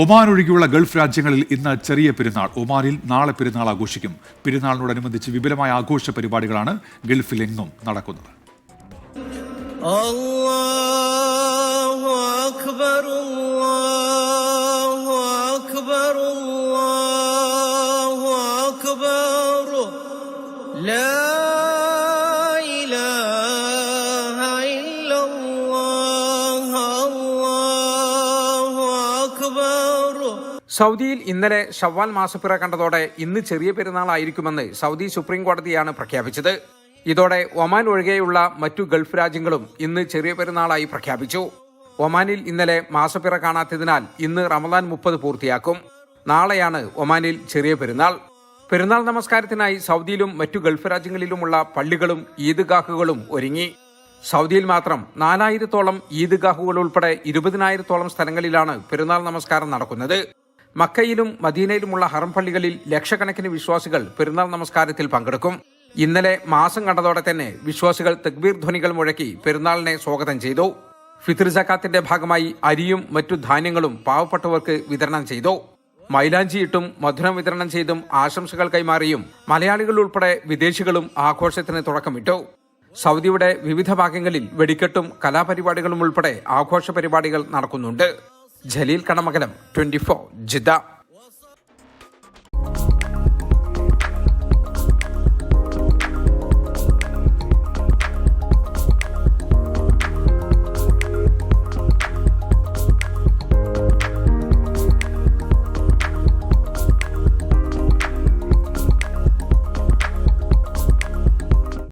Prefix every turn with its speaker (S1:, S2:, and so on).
S1: Oman ഒഴികെയുള്ള Gulf രാജ്യങ്ങളിൽ ഇന്ന് ചെറിയ പെരുന്നാൾ. ഒമാനിൽ നാളെ പെരുന്നാൾ ആഘോഷിക്കും. പെരുന്നാളിനോടനുബന്ധിച്ച് വിപുലമായ ആഘോഷ പരിപാടികളാണ് ഗൾഫിലെങ്ങും നടക്കുന്നത്.
S2: അല്ലാഹു അക്ബർ അല്ലാഹു അക്ബർ അല്ലാഹു അക്ബർ ലാ ഇലാഹ ഇല്ലല്ലാഹ് അല്ലാഹു അക്ബർ.
S3: സൗദിയിൽ ഇന്നലെ ഷവ്വാൽ മാസപ്പിറ കണ്ടതോടെ ഇന്ന് ചെറിയ പെരുന്നാളായിരിക്കുമെന്ന് സൗദി സുപ്രീം കോടതിയാണ് പ്രഖ്യാപിച്ചത്. ഇതോടെ ഒമാൻ ഒഴികെയുള്ള മറ്റു ഗൾഫ് രാജ്യങ്ങളും ഇന്ന് ചെറിയ പെരുന്നാളായി പ്രഖ്യാപിച്ചു. ഒമാനിൽ ഇന്നലെ മാസപ്പിറ കാണാത്തതിനാൽ ഇന്ന് റമദാൻ 30 പൂർത്തിയാക്കും. നാളെയാണ് ഒമാനിൽ ചെറിയ പെരുന്നാൾ. പെരുന്നാൾ നമസ്കാരത്തിനായി സൗദിയിലും മറ്റു ഗൾഫ് രാജ്യങ്ങളിലുമുള്ള പള്ളികളും ഈദ്ഗാഹുകളും ഒരുങ്ങി. സൗദിയിൽ മാത്രം 4000-ഓളം ഈദ്ഗാഹുകൾ ഉൾപ്പെടെ 20,000-ഓളം സ്ഥലങ്ങളിലാണ് പെരുന്നാൾ നമസ്കാരം നടക്കുന്നത്. മക്കയിലും മദീനയിലുമുള്ള ഹറം പള്ളികളിൽ ലക്ഷക്കണക്കിന് വിശ്വാസികൾ പെരുന്നാൾ നമസ്കാരത്തിൽ പങ്കെടുക്കും. ഇന്നലെ മാസം കണ്ടതോടെ തന്നെ വിശ്വാസികൾ തക്ബീർ ധ്വനികൾ മുഴക്കി പെരുന്നാളിനെ സ്വാഗതം ചെയ്തു. ഫിത്ർ സക്കാത്തിന്റെ ഭാഗമായി അരിയും മറ്റു ധാന്യങ്ങളും പാവപ്പെട്ടവർക്ക് വിതരണം ചെയ്തു. മൈലാഞ്ചിയിട്ടും മധുരം വിതരണം ചെയ്തും ആശംസകൾ കൈമാറിയും മലയാളികൾ ഉൾപ്പെടെ വിദേശികളും ആഘോഷത്തിന് തുടക്കമിട്ടു. സൗദിയുടെ വിവിധ ഭാഗങ്ങളിൽ വെടിക്കെട്ടും കലാപരിപാടികളും ഉൾപ്പെടെ ആഘോഷ പരിപാടികൾ നടക്കുന്നുണ്ട്. ജലീൽ കണമകലം, 24 ജിദ്ദ.